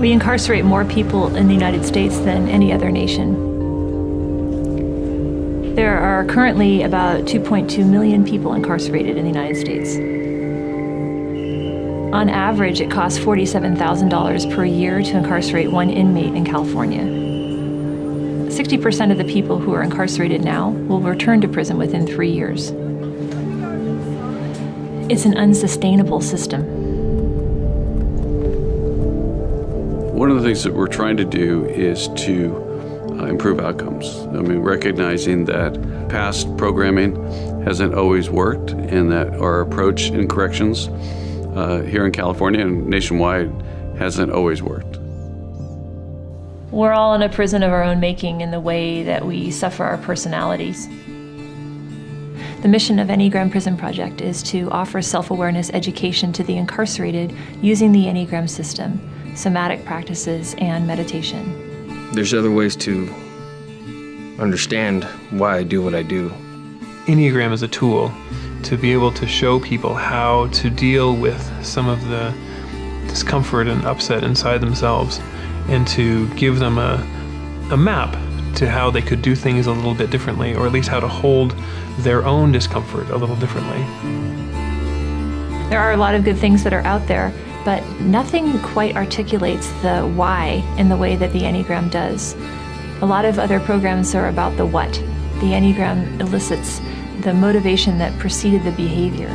We incarcerate more people in the United States than any other nation. There are currently about 2.2 million people incarcerated in the United States. On average, it costs $47,000 per year to incarcerate one inmate in California. 60% of the people who are incarcerated now will return to prison within 3 years. It's an unsustainable system. One of the things that we're trying to do is to improve outcomes. I mean, recognizing that past programming hasn't always worked and that our approach in corrections here in California and nationwide hasn't always worked. We're all in a prison of our own making in the way that we suffer our personalities. The mission of Enneagram Prison Project is to offer self-awareness education to the incarcerated using the Enneagram system, somatic practices, and meditation. There's other ways to understand why I do what I do. Enneagram is a tool to be able to show people how to deal with some of the discomfort and upset inside themselves, and to give them a map to how they could do things a little bit differently, or at least how to hold their own discomfort a little differently. There are a lot of good things that are out there, but nothing quite articulates the why in the way that the Enneagram does. A lot of other programs are about the what. The Enneagram elicits the motivation that preceded the behavior.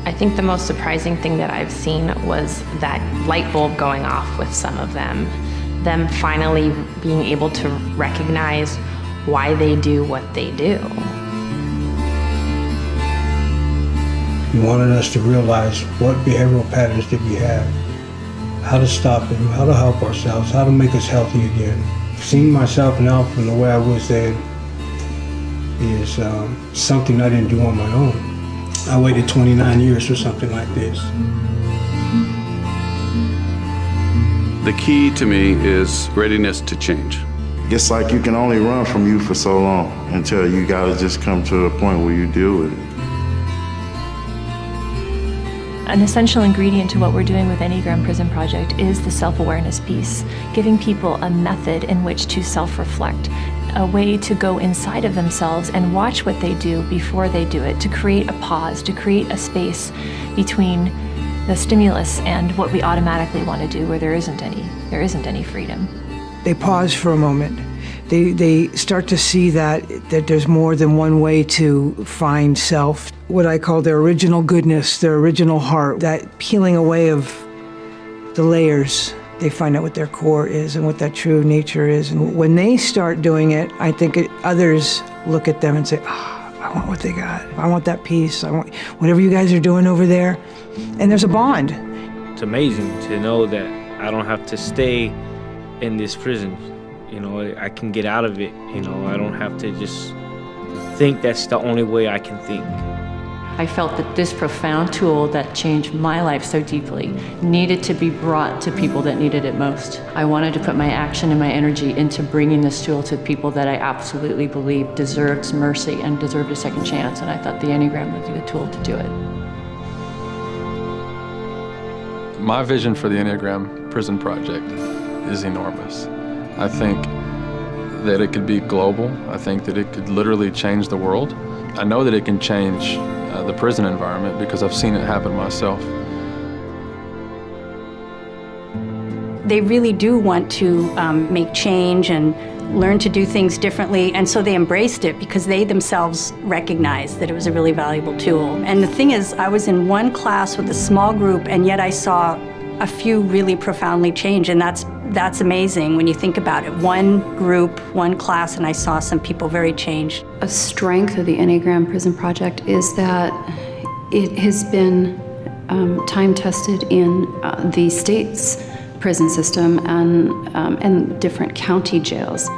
I think the most surprising thing that I've seen was that light bulb going off with some of them finally being able to recognize why they do what they do. He wanted us to realize what behavioral patterns did we have, how to stop them, how to help ourselves, how to make us healthy again. Seeing myself now from the way I was then is something I didn't do on my own. I waited 29 years for something like this. The key to me is readiness to change. It's like you can only run from you for so long until you gotta just come to a point where you deal with it. An essential ingredient to what we're doing with Enneagram Prison Project is the self-awareness piece, giving people a method in which to self-reflect, a way to go inside of themselves and watch what they do before they do it, to create a pause, to create a space between the stimulus and what we automatically want to do, where there isn't any freedom. They pause for a moment. They start to see that there's more than one way to find self. What I call their original goodness, their original heart, that peeling away of the layers. They find out what their core is and what that true nature is. And when they start doing it, I think others look at them and say, I want what they got. I want that peace. I want whatever you guys are doing over there. And there's a bond. It's amazing to know that I don't have to stay in this prison. You know, I can get out of it. You know, I don't have to just think that's the only way I can think. I felt that this profound tool that changed my life so deeply needed to be brought to people that needed it most. I wanted to put my action and my energy into bringing this tool to people that I absolutely believe deserved mercy and deserved a second chance, and I thought the Enneagram would be the tool to do it. My vision for the Enneagram Prison Project is enormous. I think that it could be global. I think that it could literally change the world. I know that it can change the prison environment because I've seen it happen myself. They really do want to make change and learn to do things differently, and so they embraced it because they themselves recognized that it was a really valuable tool. And the thing is, I was in one class with a small group, and yet I saw a few really profoundly change, and that's amazing when you think about it. One group, one class, and I saw some people very changed. A strength of the Enneagram Prison Project is that it has been time-tested in the state's prison system and different county jails.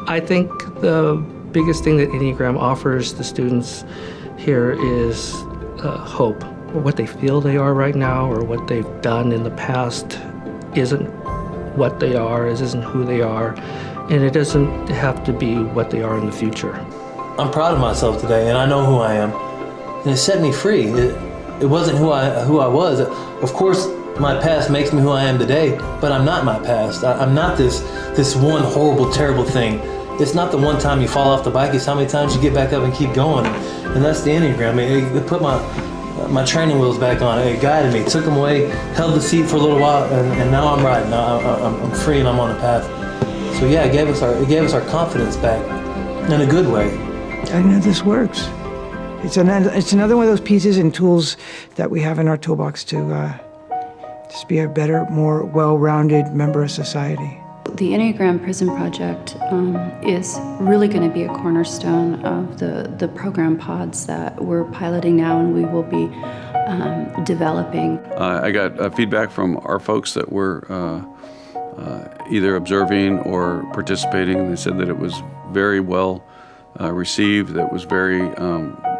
I think the biggest thing that Enneagram offers the students here is hope. What they feel they are right now or what they've done in the past isn't what they are, isn't who they are, and it doesn't have to be what they are in the future. I'm proud of myself today, and I know who I am, and it set me free. It wasn't who I was. Of course, my past makes me who I am today, but I'm not my past. I'm not this one horrible, terrible thing. It's not the one time you fall off the bike, it's how many times you get back up and keep going. And that's the Enneagram. It put my training wheels back on. It guided me, took them away, held the seat for a little while, and now I'm riding. Now I'm free and I'm on a path. So yeah, it gave us our confidence back in a good way. I know this works. It's another one of those pieces and tools that we have in our toolbox to just be a better, more well-rounded member of society. The Enneagram Prison Project is really going to be a cornerstone of the program pods that we're piloting now and we will be developing. I got feedback from our folks that were either observing or participating. They said that it was very well received, that was very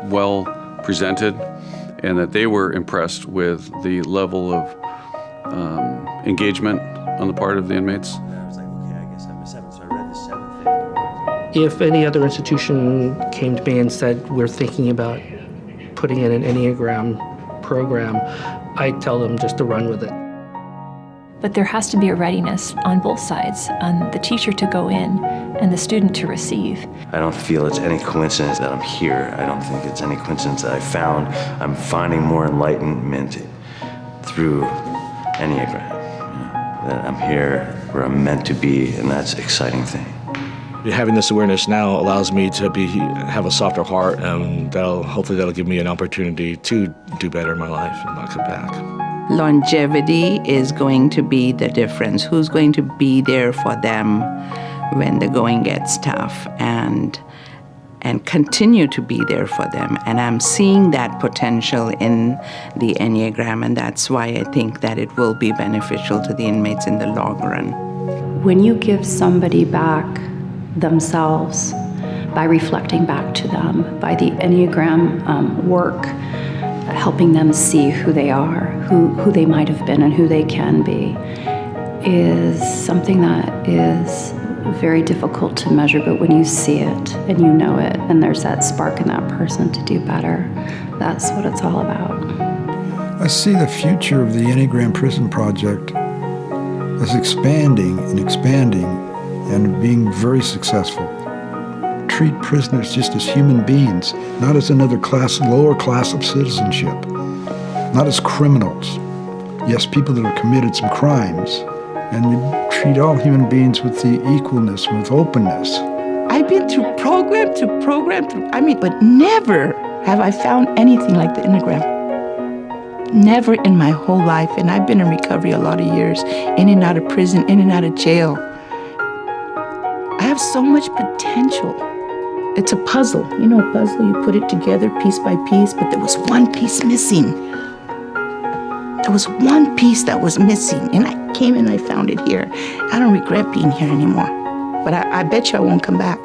well presented, and that they were impressed with the level of engagement on the part of the inmates. If any other institution came to me and said, we're thinking about putting in an Enneagram program, I tell them just to run with it. But there has to be a readiness on both sides, on the teacher to go in and the student to receive. I don't feel it's any coincidence that I'm here. I don't think it's any coincidence that I'm finding more enlightenment through Enneagram. That I'm here where I'm meant to be, and that's an exciting thing. Having this awareness now allows me to have a softer heart, and hopefully that'll give me an opportunity to do better in my life and not come back. Longevity is going to be the difference. Who's going to be there for them when the going gets tough and continue to be there for them. And I'm seeing that potential in the Enneagram, and that's why I think that it will be beneficial to the inmates in the long run. When you give somebody back themselves by reflecting back to them, by the Enneagram work, helping them see who they are, who they might have been and who they can be, is something that is very difficult to measure, but when you see it and you know it and there's that spark in that person to do better, that's what it's all about. I see the future of the Enneagram Prison Project as expanding and being very successful. Treat prisoners just as human beings, not as another lower class of citizenship, not as criminals. Yes, people that have committed some crimes, and you treat all human beings with the equalness, with openness. I've been through program, but never have I found anything like the Enneagram. Never in my whole life, and I've been in recovery a lot of years, in and out of prison, in and out of jail. I have so much potential. It's a puzzle. You know, a puzzle, you put it together piece by piece, but there was one piece missing. There was one piece that was missing, and I came and I found it here. I don't regret being here anymore, but I bet you I won't come back.